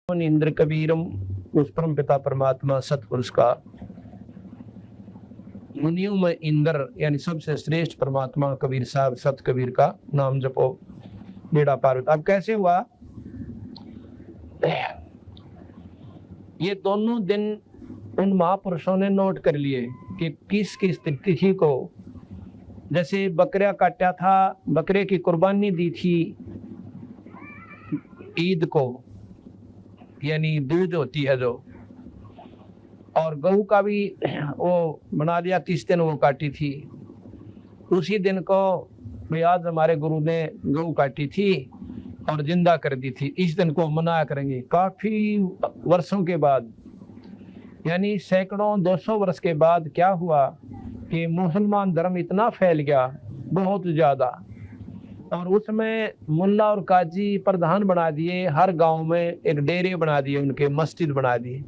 इंद्र कबीरम, उस परम पिता परमात्मा सतपुरुष का मुनियों में इंद्र यानी सबसे श्रेष्ठ परमात्मा कबीर साहब सत कबीर का नाम जपो बेड़ा पार। अब कैसे हुआ, ये दोनों दिन उन महापुरुषों ने नोट कर लिए कि किस किस तिथि को, जैसे बकरा काटा था, बकरे की कुर्बानी दी थी ईद को, यानी दूज होती है जो, और गऊ का भी वो बना लिया, 30 दिन वो काटी थी। उसी दिन को भाई आज हमारे गुरु ने गऊ काटी थी और जिंदा कर दी थी, इस दिन को मनाया करेंगे। काफी वर्षों के बाद, यानी सैकड़ों 200 वर्ष के बाद क्या हुआ कि मुसलमान धर्म इतना फैल गया बहुत ज्यादा, और उसमें मुल्ला और काजी प्रधान बना दिए, हर गांव में एक डेरे बना दिए, उनके मस्जिद बना दिए।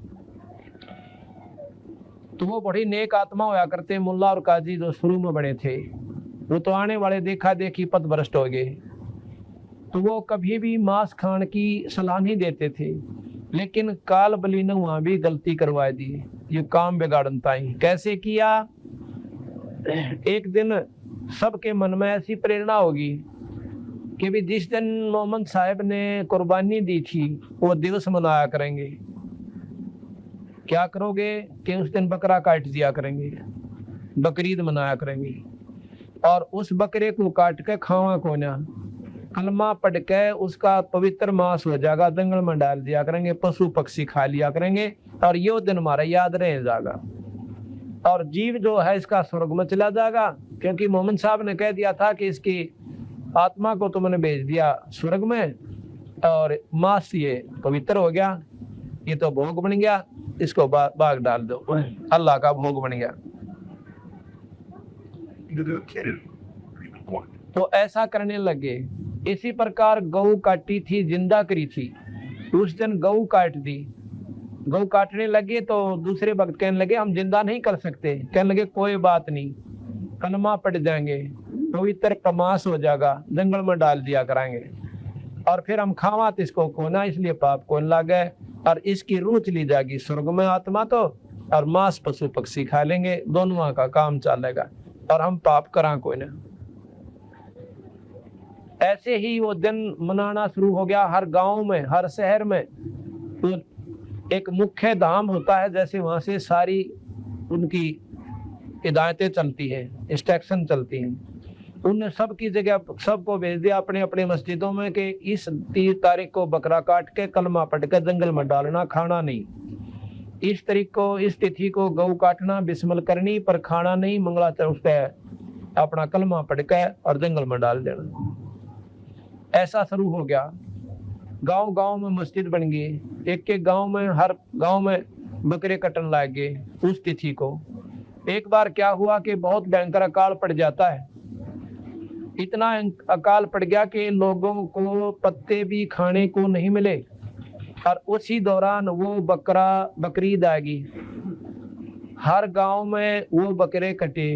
तो वो बड़ी नेक आत्मा होया करते मुल्ला और काजी जो शुरू में बने थे, वो तो आने वाले देखा देखी पथ भ्रष्ट हो गए। तो वो कभी भी मांस खाने की सलाह नहीं देते थे, लेकिन काल बली ने वहां भी गलती करवा दी, ये काम बिगाड़ता ही। कैसे किया, एक दिन सबके मन में ऐसी प्रेरणा होगी कि भी जिस दिन मोहम्मद साहब ने कुर्बानी दी थी वो दिवस मनाया करेंगे। क्या करोगे कि उस दिन बकरा काट दिया करेंगे, बकरीद मनाया करेंगे, और उस बकरे को काट के खावा कोना, कलमा पढ़ के उसका पवित्र मांस हो जाएगा, जंगल में डाल दिया करेंगे, पशु पक्षी खा लिया करेंगे, और ये दिन हमारा याद रह जाएगा, और जीव जो है इसका स्वर्ग में चला जाएगा। क्योंकि मोहम्मद साहब ने कह दिया था कि इसकी आत्मा को तुमने भेज दिया स्वर्ग में, और मांस ये पवित्र हो गया, ये तो भोग बन गया, इसको बाग डाल दो, अल्लाह का भोग बन गया। तो ऐसा करने लगे। इसी प्रकार गऊ काटी थी, जिंदा करी थी, उस दिन गऊ काट दी। गऊ काटने लगे तो दूसरे वक्त कहने लगे हम जिंदा नहीं कर सकते। कहने लगे कोई बात नहीं, कलमा पड़ जाएंगे, पवित्र प्रमास हो जाएगा, जंगल में डाल दिया कराएंगे, और फिर हम खावा तो इसको कोना, इसलिए पाप को लागे, और इसकी रूह चली जाएगी स्वर्ग में आत्मा तो, और मांस पशु पक्षी खा लेंगे, दोनों का काम चलेगा, और हम पाप करा कोई ना। ऐसे ही वो दिन मनाना शुरू हो गया हर गांव में, हर शहर में। तो एक मुख्य धाम होता है, जैसे वहां से सारी उनकी हिदायतें चलती है, इंस्ट्रक्शन चलती हैं। उनने सबकी जगह सबको भेज दिया अपने अपने मस्जिदों में कि इस 30 तारीख को बकरा काट के कलमा पढ़ के जंगल में डालना, खाना नहीं। इस तारीख को, इस तिथि को गऊ काटना, बिस्मिल करनी, पर खाना नहीं। मंगलाचरण पे अपना कलमा पढ़ के और जंगल में डाल देना। ऐसा शुरू हो गया। गांव गांव में मस्जिद बन गई, एक एक गांव में, हर गांव में बकरे कटन लग गए उस तिथि को। एक बार क्या हुआ कि बहुत भयंकर अकाल पड़ जाता है। इतना अकाल पड़ गया कि लोगों को पत्ते भी खाने को नहीं मिले, और उसी दौरान वो बकरीद आ गई। हर गांव में वो बकरे कटे,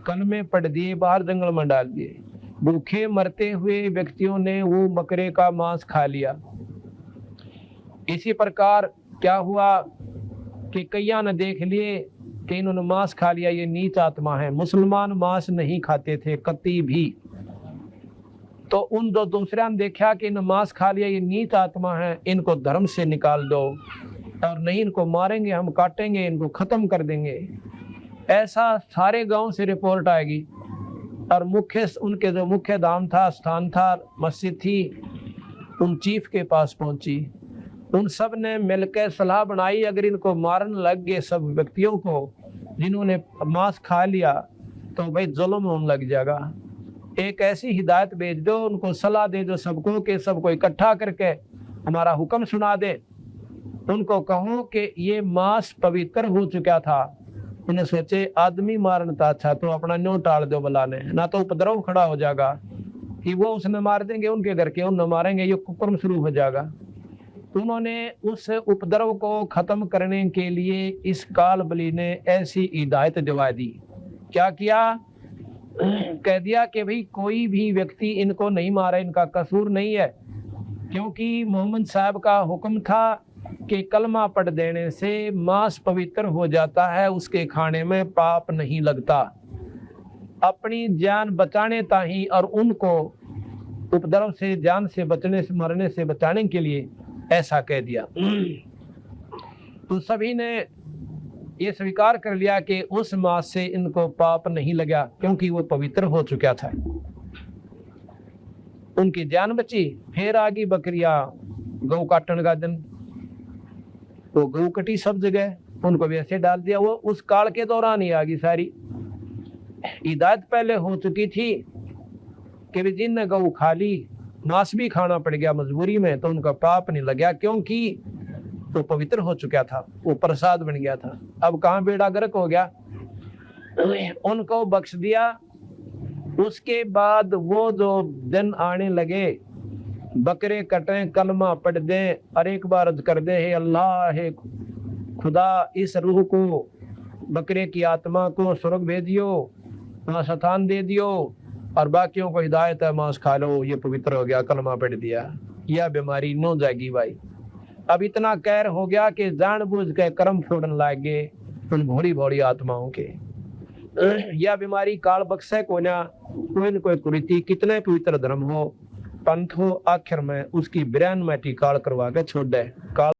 कलमे पढ़ दिए, बाहर जंगल में डाल दिए। भूखे मरते हुए व्यक्तियों ने वो बकरे का मांस खा लिया। इसी प्रकार क्या हुआ कि कईया ने देख लिए कि इन्होंने मांस खा लिया, ये नीच आत्मा है। मुसलमान मांस नहीं खाते थे कति भी। तो उन दो दूसरे ने देखा कि इन्होंने मांस खा लिया, ये नीच आत्मा है, इनको धर्म से निकाल दो, और नहीं इनको मारेंगे, हम काटेंगे, इनको खत्म कर देंगे। ऐसा सारे गांव से रिपोर्ट आएगी, और मुख्य उनके जो मुख्य धाम था, स्थान था, मस्जिद थी, उन चीफ के पास पहुंची। उन सब ने मिलकर सलाह बनाई, अगर इनको मारने लग गए सब व्यक्तियों को जिन्होंने मांस खा लिया, तो भाई जुल्म होने लग जाएगा। एक ऐसी हिदायत भेज दो, उनको सलाह दे दो सबको कि सबको इकट्ठा करके हमारा हुक्म सुना दे। उनको कहो कि ये मांस पवित्र हो चुका था। उन्हें सोचे आदमी मारना था अच्छा, तो अपना न्यों टाल दो बुलाने, ना तो उपद्रव खड़ा हो जाएगा कि वो उसने मार देंगे, उनके घर के उन्हें मारेंगे, ये कुकर्म शुरू हो जाएगा। उन्होंने उस उपद्रव को खत्म करने के लिए इस काल बली ने ऐसी हिदायत दिवा दी। क्या किया, कह दिया कि भाई कोई भी व्यक्ति इनको नहीं मारे, इनका कसूर नहीं है, क्योंकि मोहम्मद साहब का हुक्म था कि कलमा पढ़ देने से मांस पवित्र हो जाता है, उसके खाने में पाप नहीं लगता। अपनी जान बचाने ताही और उनको उपद्रव से, जान से बचने से, मरने से बचाने के लिए ऐसा कह दिया। तो सभी ने ये स्वीकार कर लिया कि उस मांस से इनको पाप नहीं लगा क्योंकि वो पवित्र हो चुका था। उनकी जान बची। फिर आ गई बकरियां, गौ काटने का दिन, तो गौ कटी सब जगह, उनको भी ऐसे डाल दिया। वो उस काल के दौरान ही आ गई सारी। हिदायत पहले हो चुकी थी कि जिनने गौ खा ली, मांस भी खाना पड़ गया मजबूरी में, तो उनका पाप नहीं लगा क्योंकि तो पवित्र हो चुका था, वो प्रसाद बन गया था। अब कहाँ बेड़ा गर्क हो गया, उनको बख्श दिया। उसके बाद वो जो दिन आने लगे, बकरे कटें, कलमा पढ़ दें और एक बार अर्ज कर दे, हे अल्लाह, हे खुदा, इस रूह को, बकरे की आत्मा को स्वर्ग भेजियो, स्थान दे दियो और बाकियों को हिदायत है, मांस खा लो, ये पवित्र हो गया, कलमा पढ़ दिया, यह बीमारी न जाएगी भाई। अब इतना कहर हो गया कि जानबूझ के कर्म फोड़न लाग गए उन भोली भोली आत्माओं के। यह बीमारी काल बख्शे को ना, कोई न कोई कुरीति, कितने पवित्र धर्म हो, पंथ हो, आखिर में उसकी बिरान में टिकाल करवा के छोड़ दे। काल